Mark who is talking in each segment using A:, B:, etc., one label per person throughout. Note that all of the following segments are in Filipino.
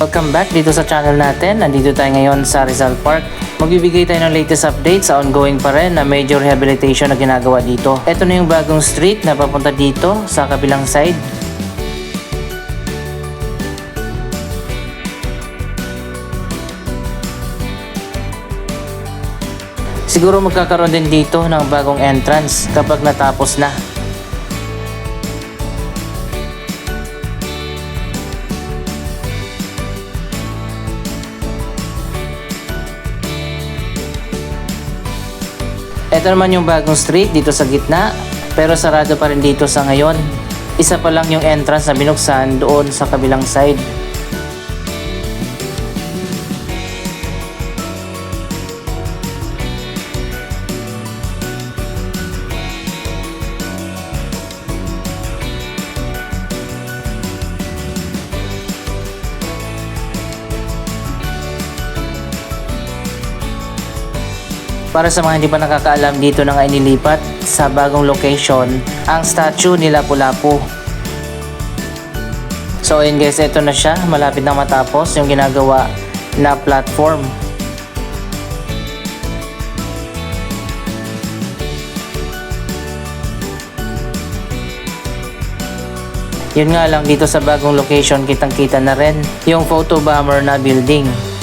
A: Welcome back dito sa channel natin. Nandito tayo ngayon sa Rizal Park. Magbibigay tayo ng latest update sa ongoing pa rin na major rehabilitation na ginagawa dito. Ito na yung bagong street na papunta dito sa kabilang side. Siguro magkakaroon din dito ng bagong entrance kapag natapos na. Ito naman yung bagong street dito sa gitna, pero sarado pa rin dito sa ngayon. Isa pa lang yung entrance na binuksan doon sa kabilang side. Para sa mga hindi pa nakakaalam, dito na nga inilipat sa bagong location ang statue ni Lapu-Lapu. So ayun guys, ito na siya. Malapit na matapos yung ginagawa na platform. Yun nga lang, dito sa bagong location kitang-kita na rin yung photo bomber na building.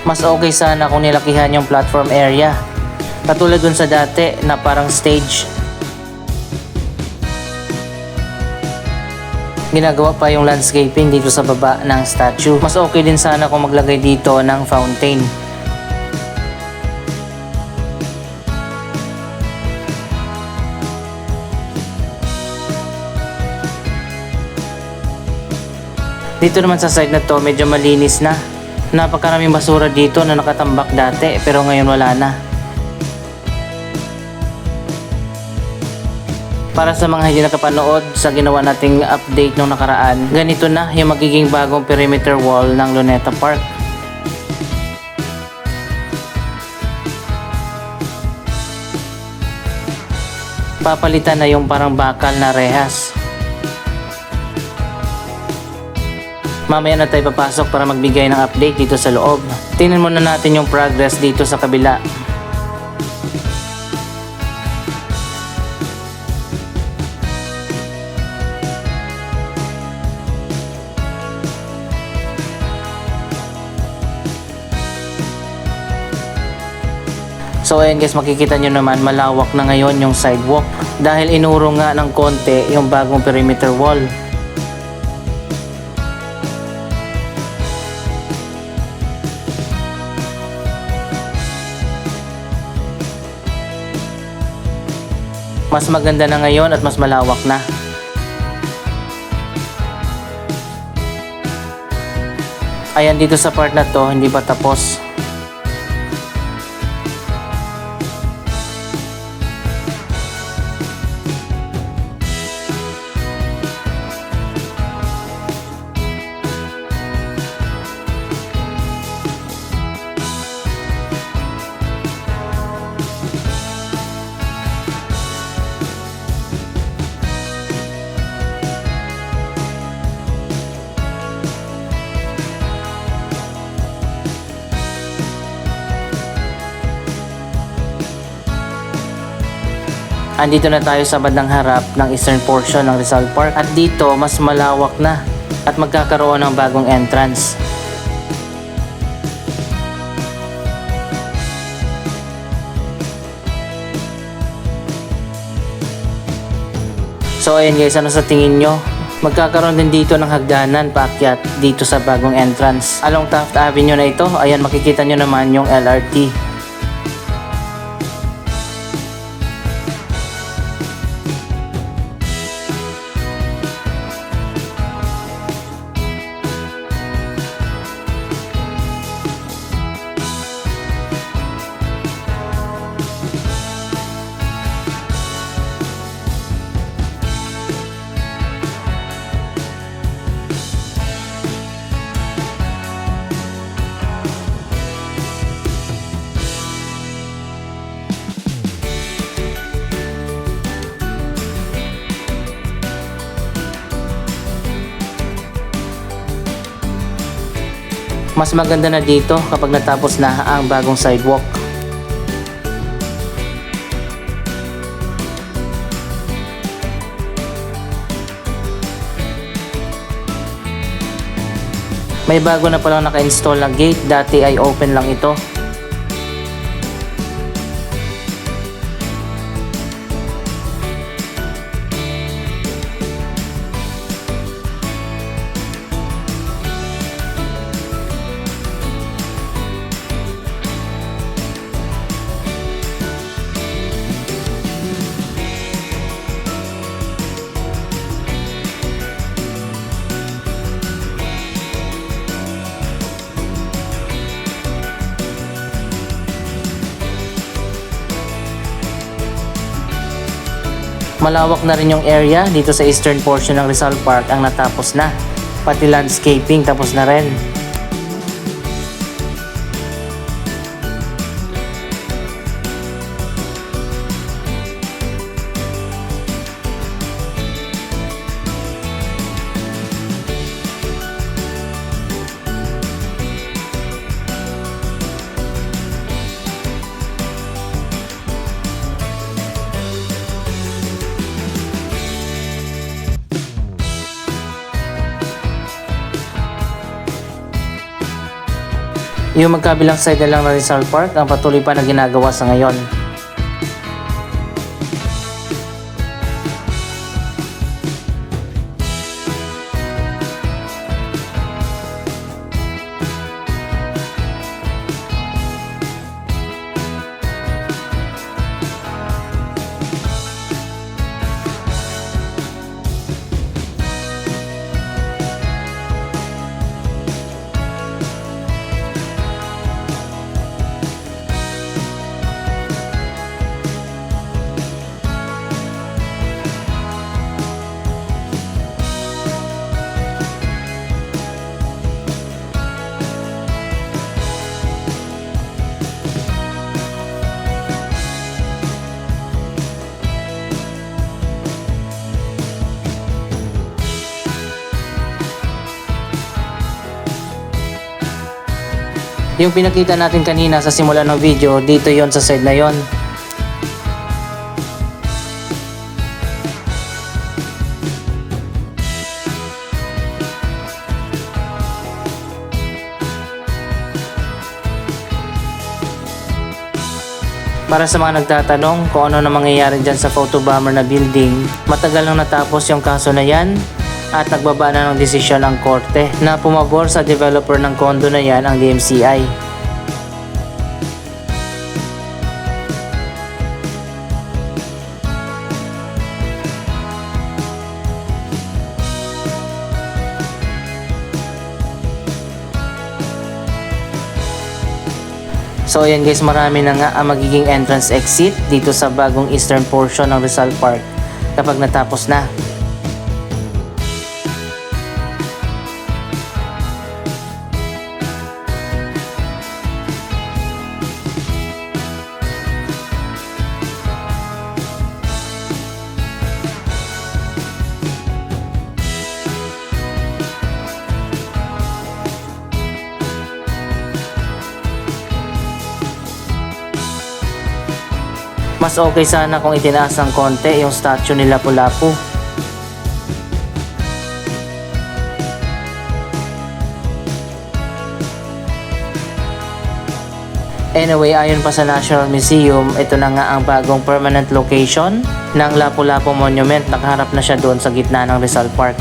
A: Mas okay sana kung nilakihan yung platform area. Katulad dun sa dati na parang stage. Ginagawa pa yung landscaping dito sa baba ng statue. Mas okay din sana kung maglagay dito ng fountain. Dito naman sa side na to, medyo malinis na. Napakaraming basura dito na nakatambak dati pero ngayon wala na. Para sa mga hindi nakapanood sa ginawa nating update nung nakaraan, ganito na yung magiging bagong perimeter wall ng Luneta Park. Papalitan na yung parang bakal na rehas. Mamaya na tayo papasok para magbigay ng update dito sa loob. Tingnan muna natin yung progress dito sa kabila. So ayan guys, makikita nyo naman malawak na ngayon yung sidewalk dahil inuro nga ng konti yung bagong perimeter wall. Mas maganda na ngayon at mas malawak na. Ayan, dito sa part na to, hindi pa tapos. Andito na tayo sa bandang harap ng eastern portion ng Rizal Park at dito mas malawak na at magkakaroon ng bagong entrance. So ayun guys, ano sa tingin nyo? Magkakaroon din dito ng hagdanan paakyat dito sa bagong entrance. Along Taft Avenue na ito, ayan makikita nyo naman yung LRT. Mas maganda na dito kapag natapos na ang bagong sidewalk. May bago na palang naka-install na gate, dati ay open lang ito. Malawak na rin yung area dito sa eastern portion ng Rizal Park ang natapos na. Pati landscaping tapos na rin. Yung magkabilang side na lang ng Rizal Park ang patuloy pa na ginagawa sa ngayon. Yung pinakita natin kanina sa simula ng video, dito yon sa side na yon. Para sa mga nagtatanong kung ano na mangyayari dyan sa photobomber na building, matagal nang natapos yung kaso na yan at nagbaba na ng desisyon ang korte na pumabor sa developer ng condo na yan, ang DMCI. So ayan guys, marami na nga ang magiging entrance exit dito sa bagong eastern portion ng Rizal Park kapag natapos na. Mas okay sana kung itinaas ng konti yung statue ni Lapu-Lapu. Anyway, ayon pa sa National Museum, ito na nga ang bagong permanent location ng Lapu-Lapu Monument. Nakaharap na siya doon sa gitna ng Rizal Park.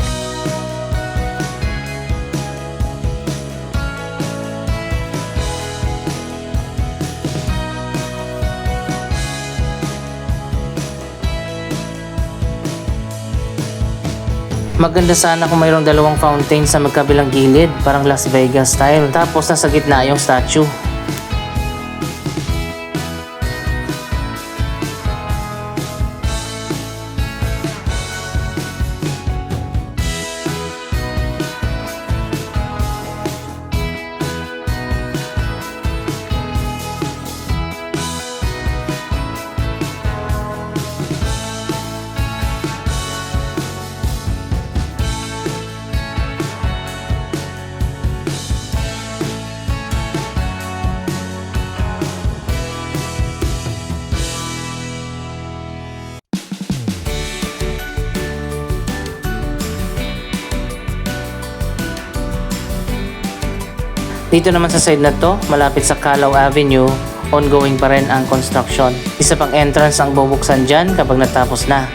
A: Maganda sana kung mayroong dalawang fountain sa magkabilang gilid, parang Las Vegas style. Tapos nasa gitna yung statue. Dito naman sa side na to, malapit sa Calao Avenue, ongoing pa rin ang construction. Isa pang entrance ang bubuksan dyan kapag natapos na.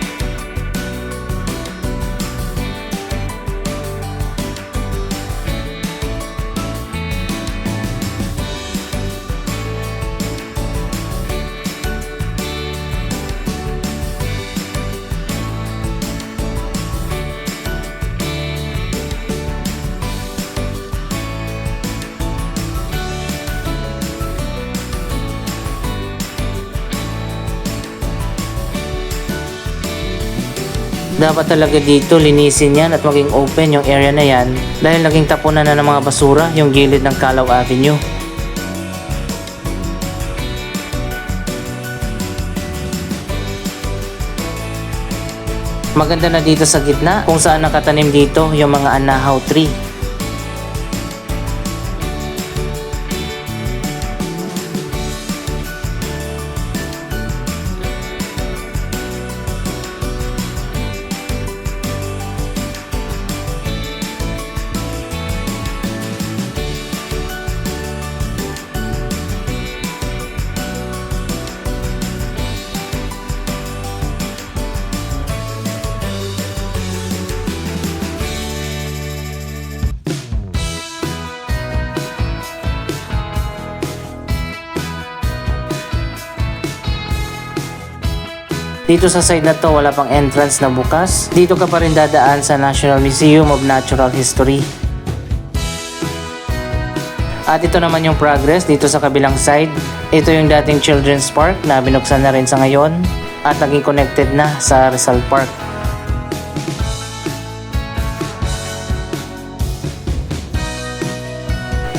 A: Dapat talaga dito linisin yan at maging open yung area na yan dahil naging tapunan na ng mga basura yung gilid ng Calao Avenue. Maganda na dito sa gitna kung saan nakatanim dito yung mga anahaw tree. Dito sa side na to wala pang entrance na bukas. Dito ka pa rin dadaan sa National Museum of Natural History. At ito naman yung progress dito sa kabilang side. Ito yung dating Children's Park na binuksan na rin sa ngayon at naging connected na sa Rizal Park.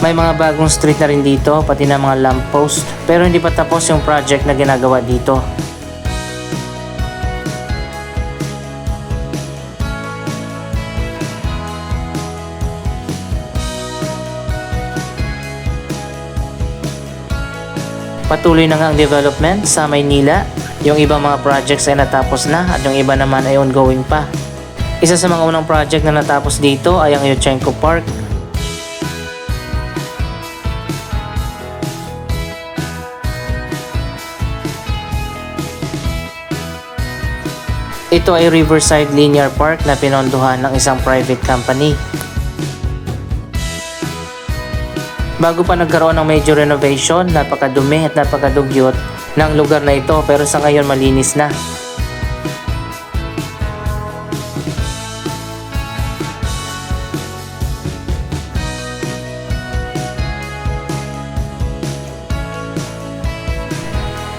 A: May mga bagong street na rin dito pati na mga lamppost pero hindi pa tapos yung project na ginagawa dito. Patuloy na nga ang development sa Maynila. Yung ibang mga projects ay natapos na at yung iba naman ay ongoing pa. Isa sa mga unang project na natapos dito ay ang Yochenko Park. Ito ay Riverside Linear Park na pinondohan ng isang private company. Bago pa nagkaroon ng major renovation, napakadumi at napakadugyot ng lugar na ito pero sa ngayon malinis na.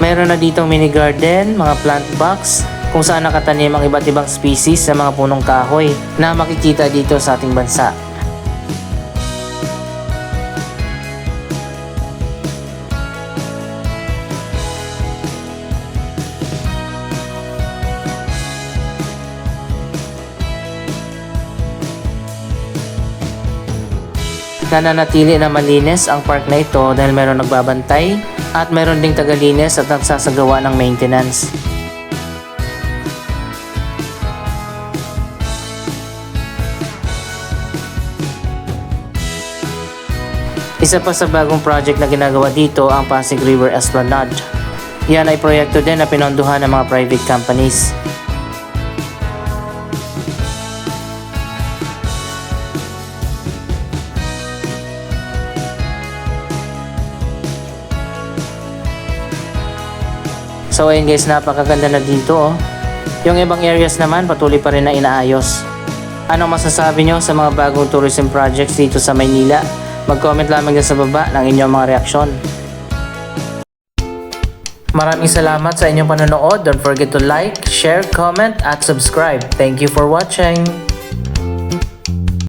A: Meron na ditong mini garden, mga plant box, kung saan nakatanim ang iba't ibang species sa mga punong kahoy na makikita dito sa ating bansa. Nananatili na malinis ang park na ito dahil meron nagbabantay at meron ding tagalinis at nagsasagawa ng maintenance. Isa pa sa bagong project na ginagawa dito ang Pasig River Esplanade. Yan ay proyekto din na pinondohan ng mga private companies. So ayun guys, napakaganda na dito oh. Yung ibang areas naman patuloy pa rin na inaayos. Anong masasabi nyo sa mga bagong tourism projects dito sa Maynila? Mag-comment lamang dyan sa baba ng inyong mga reaksyon. Maraming salamat sa inyong panonood. Don't forget to like, share, comment at subscribe. Thank you for watching.